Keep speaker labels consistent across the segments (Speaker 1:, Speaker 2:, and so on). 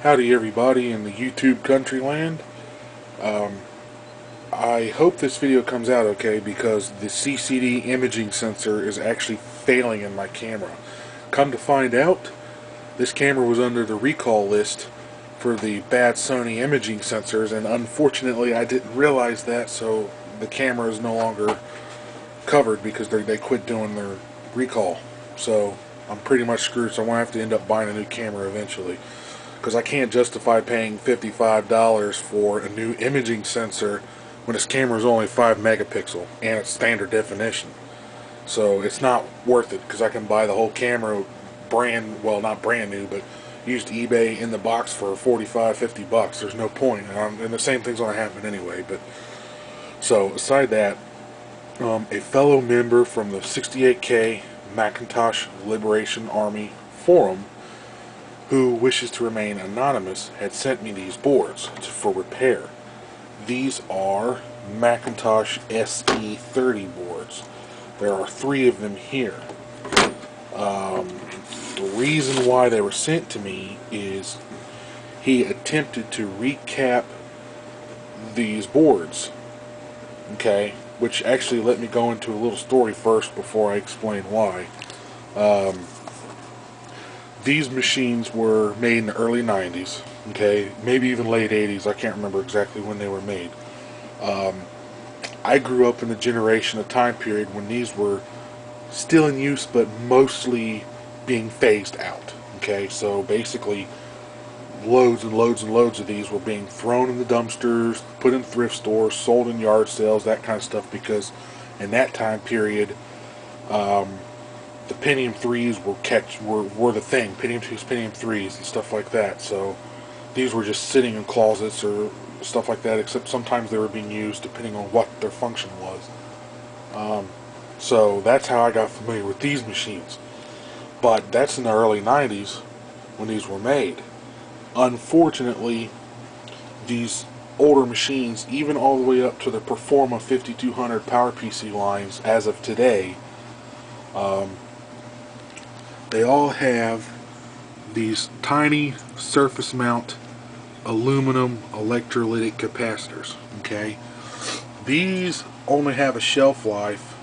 Speaker 1: Howdy everybody in the YouTube country land. I hope this video comes out okay because the CCD imaging sensor is actually failing in my camera. Come to find out, this camera was under the recall list for the bad Sony imaging sensors, and unfortunately I didn't realize that, so the camera is no longer covered because they quit doing their recall. So I'm pretty much screwed, so I'm going to have to end up buying a new camera eventually, because I can't justify paying $55 for a new imaging sensor when this camera is only 5 megapixel and it's standard definition. So it's not worth it, because I can buy the whole camera not brand new, but used eBay in the box for 45, 50 bucks. There's no point, and the same thing's going to happen anyway. But so aside that, a fellow member from the 68K Macintosh Liberation Army forum, who wishes to remain anonymous, had sent me these boards for repair. These are Macintosh SE30 boards. There are 3 of them here. The reason why they were sent to me is he attempted to recap these boards. Okay, which actually let me go into a little story first before I explain why. These machines were made in the early 90s, okay, maybe even late 80s, I can't remember exactly when they were made. I grew up in the generation of time period when these were still in use, but mostly being phased out, okay, so basically loads and loads and loads of these were being thrown in the dumpsters, put in thrift stores, sold in yard sales, that kind of stuff, because in that time period, the Pentium 3s were the thing. Pentium 2s, Pentium 3s, and stuff like that. So these were just sitting in closets or stuff like that, except sometimes they were being used depending on what their function was. So that's how I got familiar with these machines. But that's in the early 90s when these were made. Unfortunately, these older machines, even all the way up to the Performa 5200 PowerPC lines as of today, they all have these tiny surface mount aluminum electrolytic capacitors. Okay, these only have a shelf life,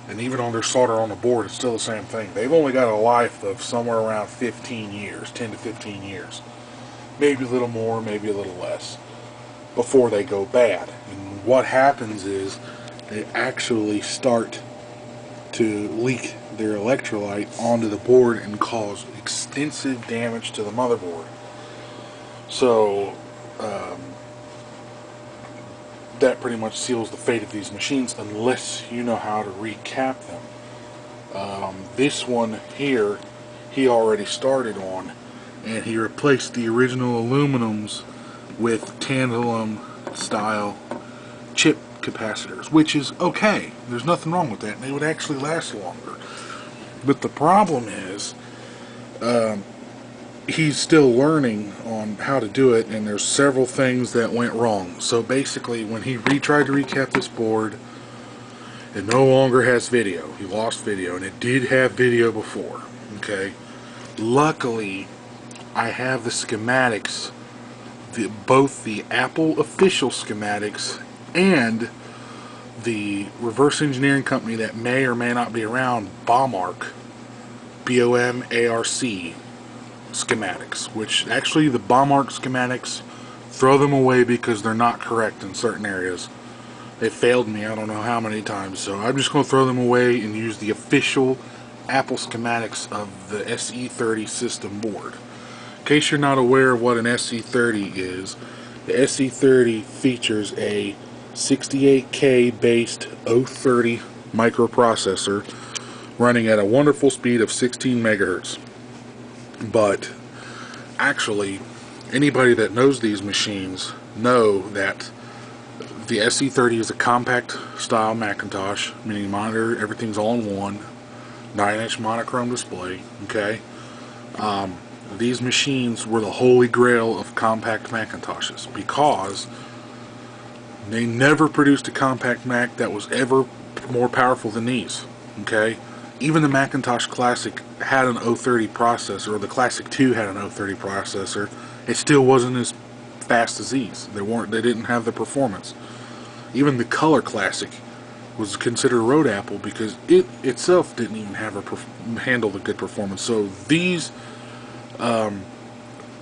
Speaker 1: and even on their solder on the board, it's still the same thing. They've only got a life of somewhere around 15 years, 10 to 15 years. Maybe a little more, maybe a little less, before they go bad. And what happens is they actually start to leak their electrolyte onto the board and cause extensive damage to the motherboard. So that pretty much seals the fate of these machines unless you know how to recap them. This one here, he already started on, and he replaced the original aluminums with tantalum style chip capacitors, which is okay. There's nothing wrong with that, and they would actually last longer. But the problem is, he's still learning on how to do it, and there's several things that went wrong. So basically, when he tried to recap this board, it no longer has video. He lost video, and it did have video before. Okay, luckily, I have the schematics, both the Apple official schematics and the reverse engineering company that may or may not be around, Bomarc, B-O-M-A-R-C schematics, which actually the Bomarc schematics, throw them away because they're not correct in certain areas. They failed me I don't know how many times, so I'm just going to throw them away and use the official Apple schematics of the SE30 system board. In case you're not aware of what an SE30 is, the SE30 features a 68K based 030 microprocessor running at a wonderful speed of 16 megahertz. But actually, anybody that knows these machines know that the SE30 is a compact style Macintosh, meaning monitor, everything's all in one, 9-inch monochrome display. Okay, these machines were the holy grail of compact Macintoshes because they never produced a compact Mac that was ever more powerful than these. Okay, even the Macintosh Classic had an 030 processor, or the Classic 2 had an 030 processor, it still wasn't as fast as these. They didn't have the performance. Even the Color Classic was considered a road apple because it itself didn't even have handle the good performance. So these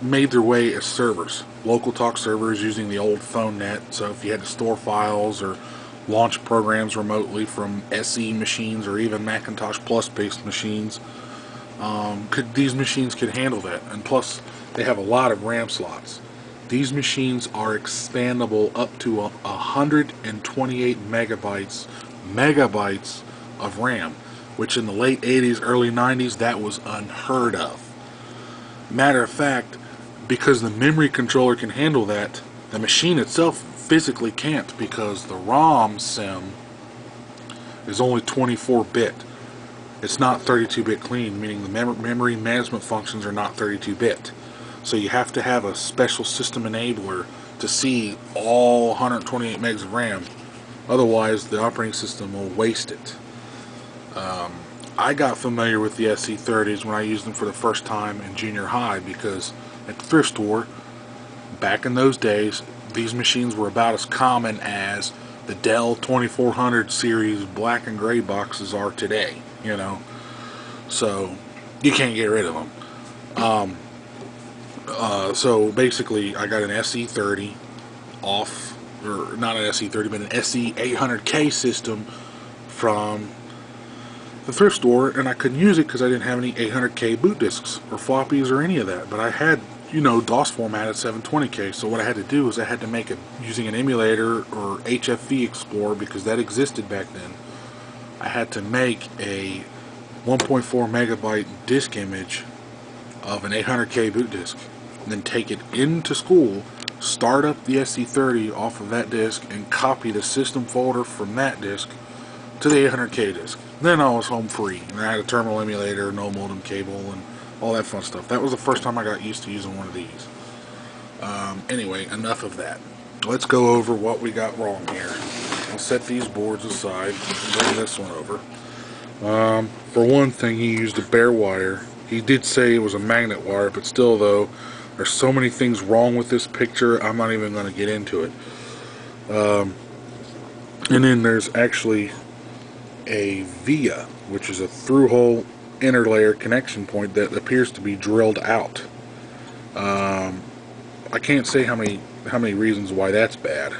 Speaker 1: made their way as servers, local talk servers using the old phone net. So if you had to store files or launch programs remotely from SE machines or even Macintosh Plus based machines, these machines could handle that. And plus, they have a lot of RAM slots. These machines are expandable up to 128 megabytes of RAM, which in the late 80s, early 90s, that was unheard of. Matter of fact, because the memory controller can handle that, the machine itself physically can't, because the ROM sim is only 24-bit. It's not 32-bit clean, meaning the memory management functions are not 32-bit. So you have to have a special system enabler to see all 128 megs of RAM. Otherwise, the operating system will waste it. I got familiar with the SC30s when I used them for the first time in junior high, because at the thrift store, back in those days, these machines were about as common as the Dell 2400 series black and gray boxes are today, you know. So you can't get rid of them. So basically, I got an SE30 off, or not an SE30, but an SE800K system from the thrift store, and I couldn't use it because I didn't have any 800K boot disks or floppies or any of that. But I had, you know, DOS formatted 720K, so what I had to do is I had to make it using an emulator or HFV Explorer, because that existed back then. I had to make a 1.4 megabyte disk image of an 800K boot disk, and then take it into school, start up the SC30 off of that disk, and copy the system folder from that disk to the 800K disk. Then I was home free, and I had a terminal emulator, no modem cable, and all that fun stuff. That was the first time I got used to using one of these. Anyway, enough of that. Let's go over what we got wrong here. I'll set these boards aside and bring this one over. For one thing, he used a bare wire. He did say it was a magnet wire, but still though, there's so many things wrong with this picture, I'm not even going to get into it. And then there's actually a via, which is a through-hole interlayer connection point that appears to be drilled out. I can't say how many reasons why that's bad.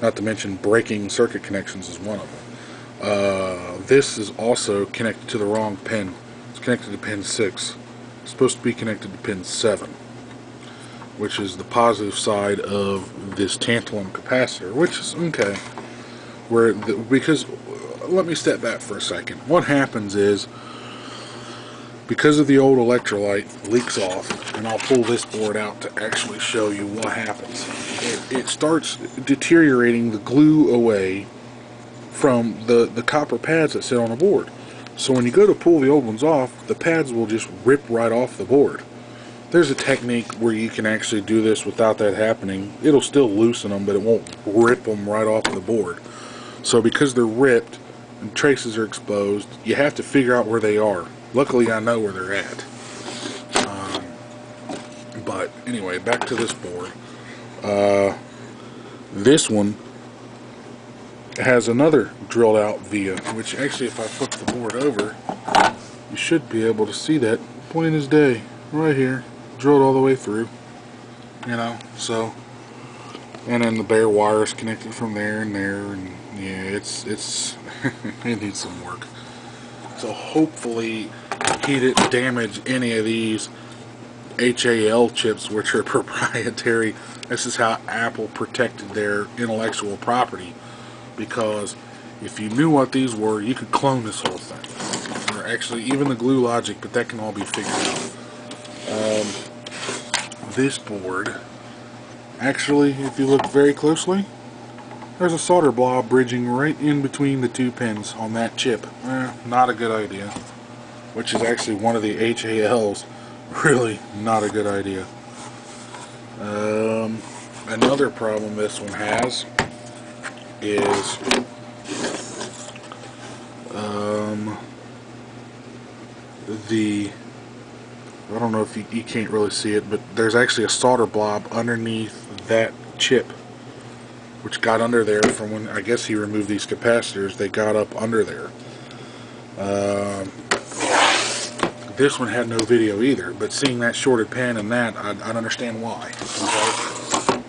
Speaker 1: Not to mention breaking circuit connections is one of them. This is also connected to the wrong pin. It's connected to pin 6. It's supposed to be connected to pin 7, which is the positive side of this tantalum capacitor, which is okay. Because let me step back for a second. What happens is, because of the old electrolyte leaks off, and I'll pull this board out to actually show you what happens. It starts deteriorating the glue away from the copper pads that sit on the board. So when you go to pull the old ones off, the pads will just rip right off the board. There's a technique where you can actually do this without that happening. It'll still loosen them, but it won't rip them right off the board. So because they're ripped and traces are exposed, you have to figure out where they are. Luckily, I know where they're at. But anyway, back to this board. This one has another drilled out via, which actually, if I flip the board over, you should be able to see that plain as day, right here, drilled all the way through. You know, so, and then the bare wire is connected from there and there, and yeah, it's it needs some work. So hopefully he didn't damage any of these HAL chips, which are proprietary. This is how Apple protected their intellectual property, because if you knew what these were, you could clone this whole thing. Or actually even the glue logic, but that can all be figured out. This board, actually, if you look very closely, there's a solder blob bridging right in between the two pins on that chip. Not a good idea. Which is actually one of the HALs. Really not a good idea. Another problem this one has is the I don't know if you can't really see it, but there's actually a solder blob underneath that chip, which got under there from when I guess he removed these capacitors. They got up under there. This one had no video either, but seeing that shorted pan and that, I'd understand why.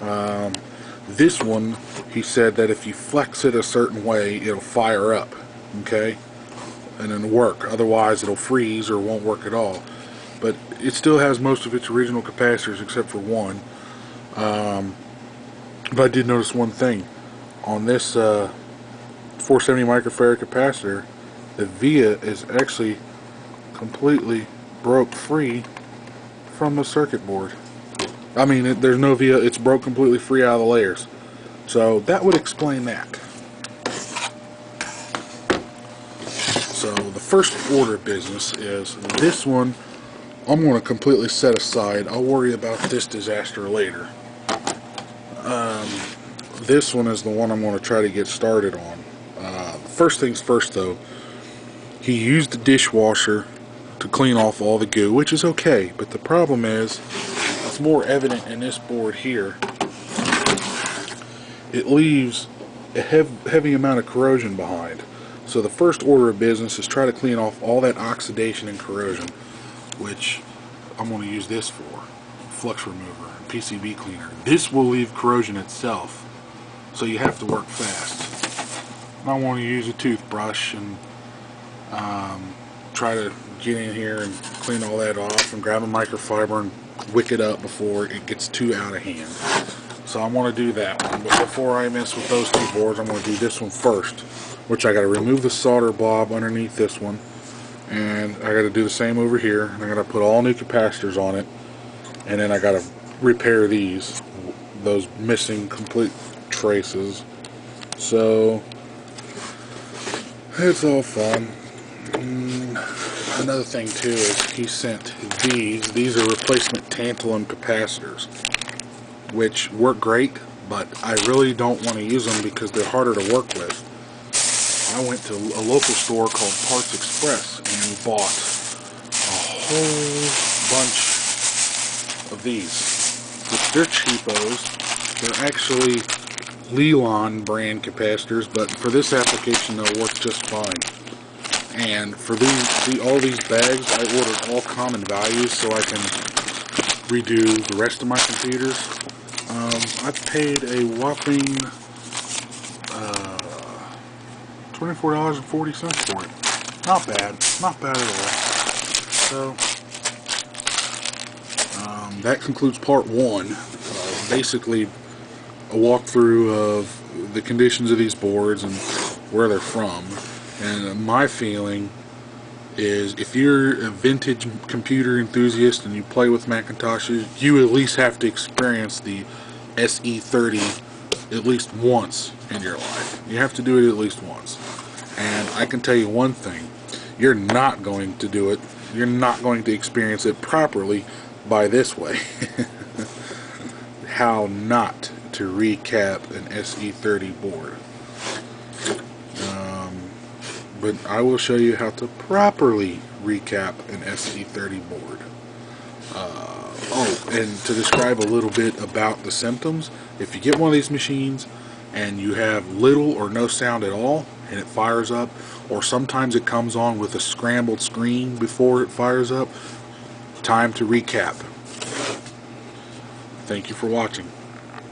Speaker 1: Okay? This one, he said that if you flex it a certain way, it'll fire up, okay, and it'll work. Otherwise, it'll freeze or won't work at all. But it still has most of its original capacitors except for one. But I did notice one thing. On this 470 microfarad capacitor, the via is actually completely broke free from the circuit board. I mean, there's no via, it's broke completely free out of the layers. So that would explain that. So the first order of business is this one I'm going to completely set aside. I'll worry about this disaster later. This one is the one I'm going to try to get started on. First things first though, he used the dishwasher to clean off all the goo, which is okay, but the problem is, it's more evident in this board here. It leaves a heavy amount of corrosion behind. So the first order of business is try to clean off all that oxidation and corrosion, which I'm going to use this for, flux remover and PCB cleaner. This will leave corrosion itself, so you have to work fast. I want to use a toothbrush and try to get in here and clean all that off and grab a microfiber and wick it up before it gets too out of hand. So I want to do that one, but before I mess with those two boards, I'm going to do this one first, which I got to remove the solder blob underneath this one, and I got to do the same over here, and I got to put all new capacitors on it, and then I got to repair those missing complete traces. So it's all fun. Another thing too is he sent these are replacement tantalum capacitors, which work great, but I really don't want to use them because they're harder to work with. I went to a local store called Parts Express and bought a whole bunch of these, which they're cheapos. They're actually Lelon brand capacitors, but for this application they'll work just fine. And for all these bags, I ordered all common values so I can redo the rest of my computers. I paid a whopping $24.40 for it. Not bad. Not bad at all. So, that concludes part one. Basically, a walkthrough of the conditions of these boards and where they're from. And my feeling is if you're a vintage computer enthusiast and you play with Macintoshes, you at least have to experience the SE30 at least once in your life. You have to do it at least once. And I can tell you one thing, you're not going to do it, you're not going to experience it properly by this way. How not to recap an SE30 board. But I will show you how to properly recap an SE30 board. And to describe a little bit about the symptoms, if you get one of these machines and you have little or no sound at all and it fires up, or sometimes it comes on with a scrambled screen before it fires up, time to recap. Thank you for watching.